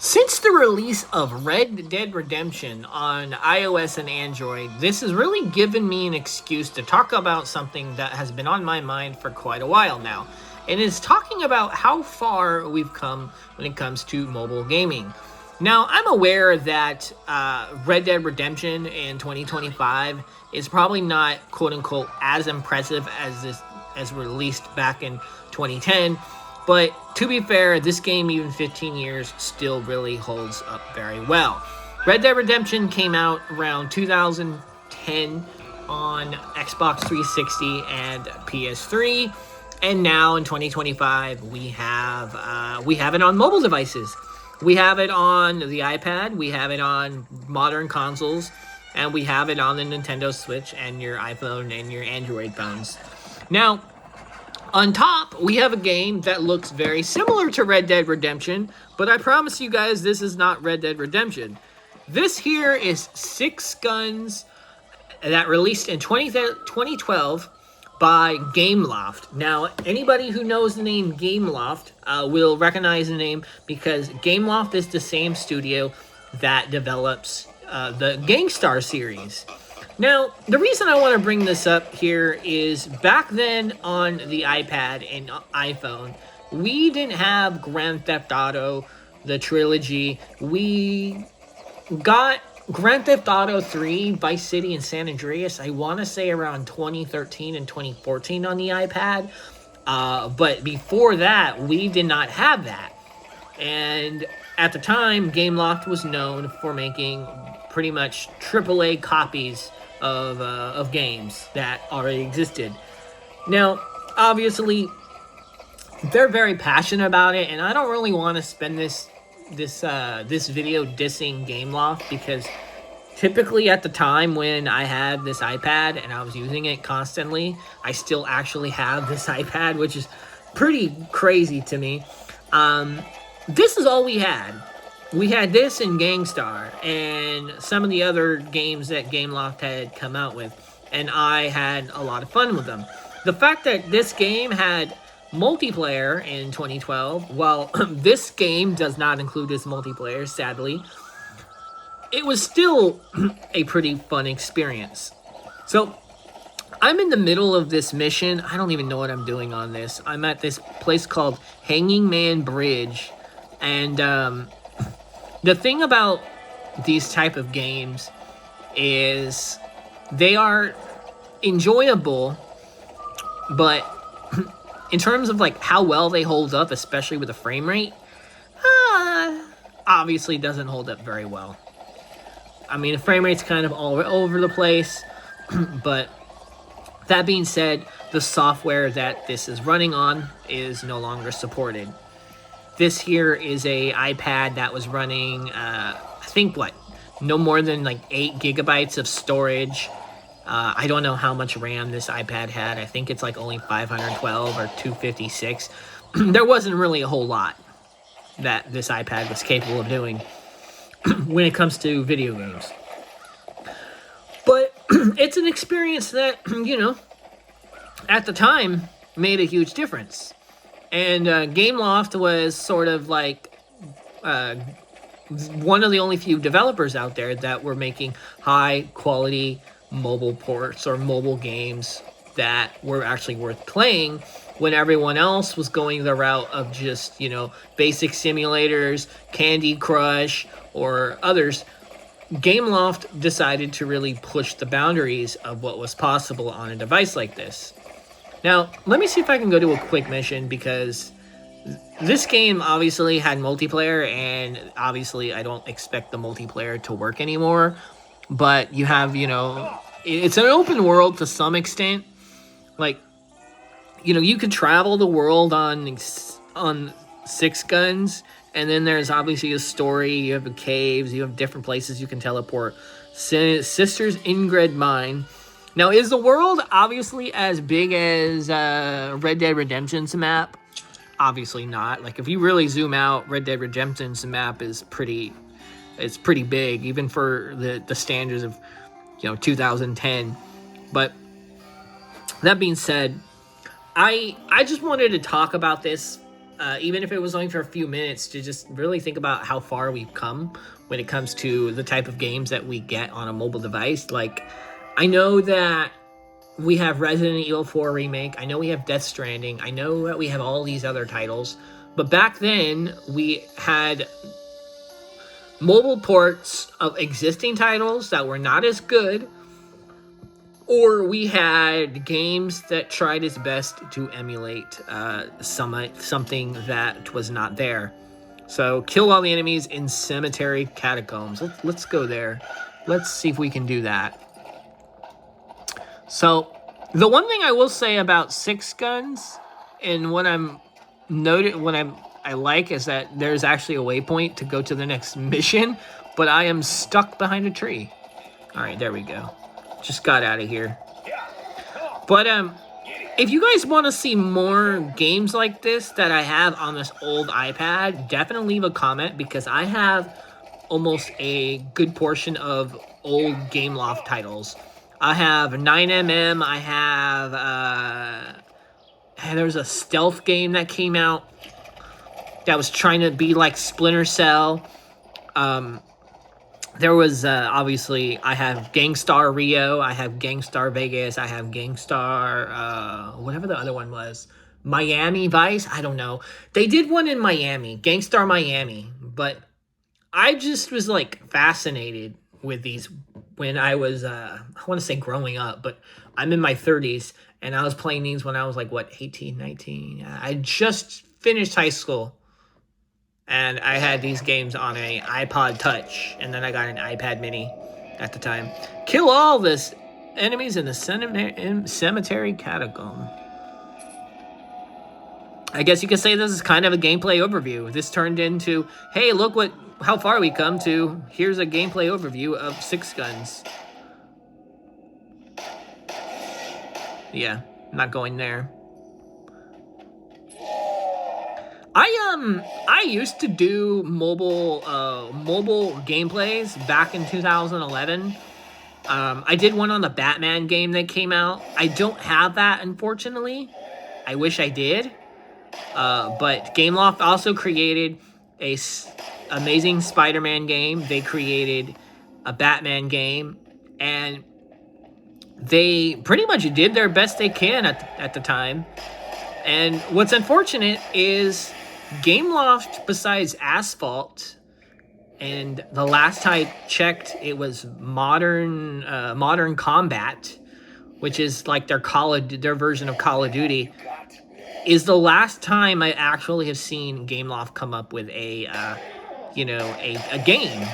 Since the release of Red Dead Redemption on iOS and Android, this has really given me an excuse to talk about something that has been on my mind for quite a while now. And it's talking about how far we've come when it comes to mobile gaming. Now, I'm aware that Red Dead Redemption in 2025 is probably not quote unquote as impressive as released back in 2010. But to be fair, this game, even 15 years, still really holds up very well. Red Dead Redemption came out around 2010 on Xbox 360 and PS3, and now in 2025 we have it on mobile devices. We have it on the iPad, we have it on modern consoles, and we have it on the Nintendo Switch and your iPhone and your Android phones. Now, on top, we have a game that looks very similar to Red Dead Redemption, but I promise you guys this is not Red Dead Redemption. This here is Six Guns that released in 2012 by Gameloft. Now, anybody who knows the name Gameloft will recognize the name because Gameloft is the same studio that develops the Gangstar series. Now, the reason I want to bring this up here is back then on the iPad and iPhone, we didn't have Grand Theft Auto, the trilogy. We got Grand Theft Auto 3, Vice City, and San Andreas, I want to say around 2013 and 2014 on the iPad. But before that, we did not have that. And at the time, Gameloft was known for making pretty much AAA copies of games that already existed. Now, obviously, they're very passionate about it, and I don't really want to spend this video dissing Gameloft because typically at the time when I had this iPad and I was using it constantly, I still actually have this iPad, which is pretty crazy to me. This is all we had. We had this and Gangstar and some of the other games that Gameloft had come out with, and I had a lot of fun with them. The fact that this game had multiplayer in 2012, well, this game does not include this multiplayer, sadly, it was still a pretty fun experience. So, I'm in the middle of this mission. I don't even know what I'm doing on this. I'm at this place called Hanging Man Bridge, and the thing about these type of games is they are enjoyable, but in terms of like how well they hold up, especially with the frame rate, obviously doesn't hold up very well. I mean, the frame rate's kind of all over the place, but that being said, the software that this is running on is no longer supported. This here is a iPad that was running, I think, no more than like 8 gigabytes of storage. I don't know how much RAM this iPad had. I think it's like only 512 or 256. There wasn't really a whole lot that this iPad was capable of doing when it comes to video games. But it's an experience that, at the time made a huge difference. And Gameloft was sort of like one of the only few developers out there that were making high quality mobile ports or mobile games that were actually worth playing when everyone else was going the route of just, basic simulators, Candy Crush, or others. Gameloft decided to really push the boundaries of what was possible on a device like this. Now, let me see if I can go to a quick mission because this game obviously had multiplayer, and obviously I don't expect the multiplayer to work anymore. But you have, it's an open world to some extent. Like, you could travel the world on Six Guns, and then there's obviously a story. You have the caves, you have different places you can teleport. Sister's Ingrid Mine. Now, is the world obviously as big as Red Dead Redemption's map? Obviously not. Like, if you really zoom out, Red Dead Redemption's map is pretty big, even for the standards of, 2010. But that being said, I just wanted to talk about this even if it was only for a few minutes, to just really think about how far we've come when it comes to the type of games that we get on a mobile device. Like, I know that we have Resident Evil 4 Remake. I know we have Death Stranding. I know that we have all these other titles. But back then, we had mobile ports of existing titles that were not as good, or we had games that tried its best to emulate something that was not there. So, kill all the enemies in Cemetery Catacombs. Let's go there. Let's see if we can do that. So, the one thing I will say about Six Guns, and what I like, is that there's actually a waypoint to go to the next mission, but I am stuck behind a tree. All right, there we go. Just got out of here. But if you guys want to see more games like this that I have on this old iPad, definitely leave a comment, because I have almost a good portion of old Gameloft titles. I have 9mm, I have, there's a stealth game that came out that was trying to be like Splinter Cell. There was, obviously, I have Gangstar Rio, I have Gangstar Vegas, I have Gangstar, whatever the other one was. Miami Vice? I don't know. They did one in Miami, Gangstar Miami, but I just was, like, fascinated with these when I was, I want to say growing up, but I'm in my 30s, and I was playing these when I was, like, what, 18, 19? I just finished high school. And I had these games on a iPod Touch, and then I got an iPad Mini at the time. Kill all this enemies in the Cemetery Catacomb. I guess you could say this is kind of a gameplay overview. This turned into, hey, look how far we come, to here's a gameplay overview of Six Guns. Yeah, not going there. I used to do mobile gameplays back in 2011. I did one on the Batman game that came out. I don't have that, unfortunately. I wish I did. But Gameloft also created a amazing Spider-Man game. They created a Batman game, and they pretty much did their best they can at the time. And what's unfortunate is Gameloft, besides Asphalt, and the last I checked, it was Modern Combat, which is like their version of Call of Duty, is the last time I actually have seen Gameloft come up with a game.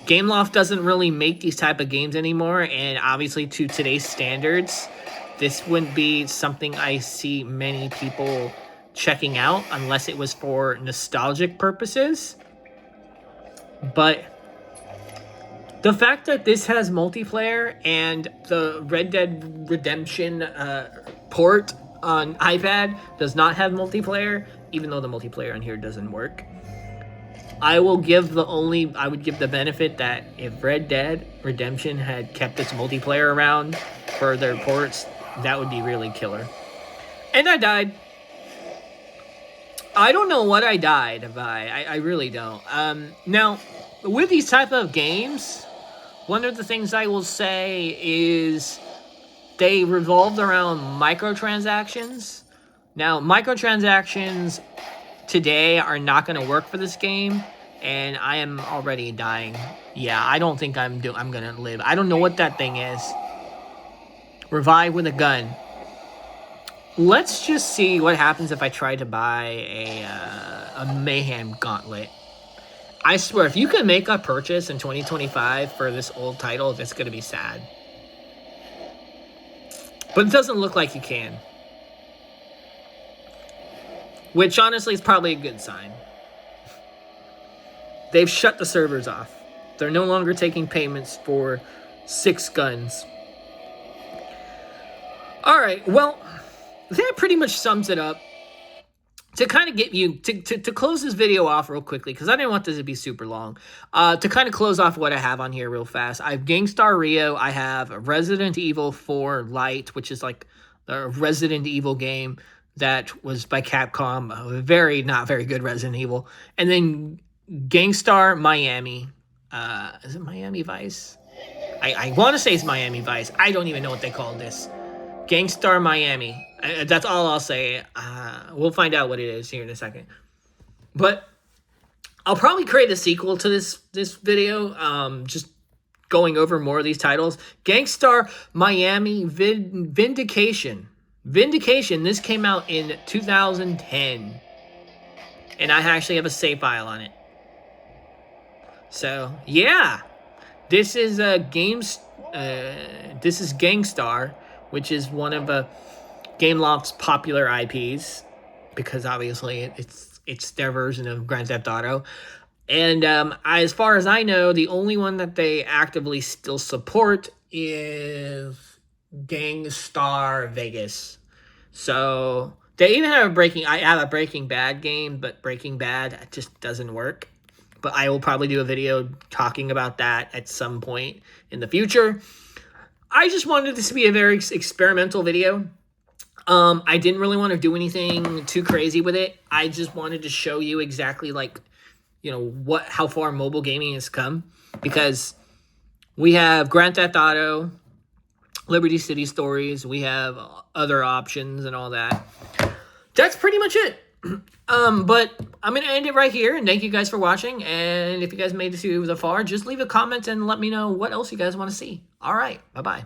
Gameloft doesn't really make these type of games anymore, and obviously to today's standards, this wouldn't be something I see many people checking out unless it was for nostalgic purposes. But the fact that this has multiplayer, and the Red Dead Redemption port on iPad does not have multiplayer, even though the multiplayer on here doesn't work, I would give the benefit that if Red Dead Redemption had kept its multiplayer around for their ports, that would be really killer. And I died. I don't know what I died by. I really don't. Now, with these type of games, one of the things I will say is they revolved around microtransactions. Now, microtransactions today are not going to work for this game, and I am already dying. Yeah, I don't think I'm going to live. I don't know what that thing is. Revive with a gun. Let's just see what happens if I try to buy a Mayhem Gauntlet. I swear, if you can make a purchase in 2025 for this old title, it's going to be sad. But it doesn't look like you can. Which, honestly, is probably a good sign. They've shut the servers off. They're no longer taking payments for Six Guns. Alright, well, that pretty much sums it up. To kind of get you, to close this video off real quickly, because I didn't want this to be super long. To kind of close off what I have on here real fast. I have Gangstar Rio. I have Resident Evil 4 Lite, which is like the Resident Evil game. that was by Capcom, a very not very good Resident Evil, and then Gangstar Miami. Is it Miami Vice? I want to say it's Miami Vice. I don't even know what they called this. Gangstar Miami. That's all I'll say. We'll find out what it is here in a second. But I'll probably create a sequel to this video. Just going over more of these titles. Gangstar Miami Vindication. Vindication. This came out in 2010. And I actually have a save file on it. So, yeah. This is this is Gangstar, which is one of Gameloft's popular IPs, because obviously it's their version of Grand Theft Auto. And as far as I know, the only one that they actively still support is Gangstar Vegas. So they even have I have a Breaking Bad game, but Breaking Bad just doesn't work. But I will probably do a video talking about that at some point in the future. I just wanted this to be a very experimental video. I didn't really want to do anything too crazy with it. I just wanted to show you exactly, like, you know, how far mobile gaming has come. Because we have Grand Theft Auto, Liberty City Stories, we have other options and all that. That's pretty much it. But I'm going to end it right here, and thank you guys for watching. And if you guys made it to the far, just leave a comment and let me know what else you guys want to see. All right. Bye-bye.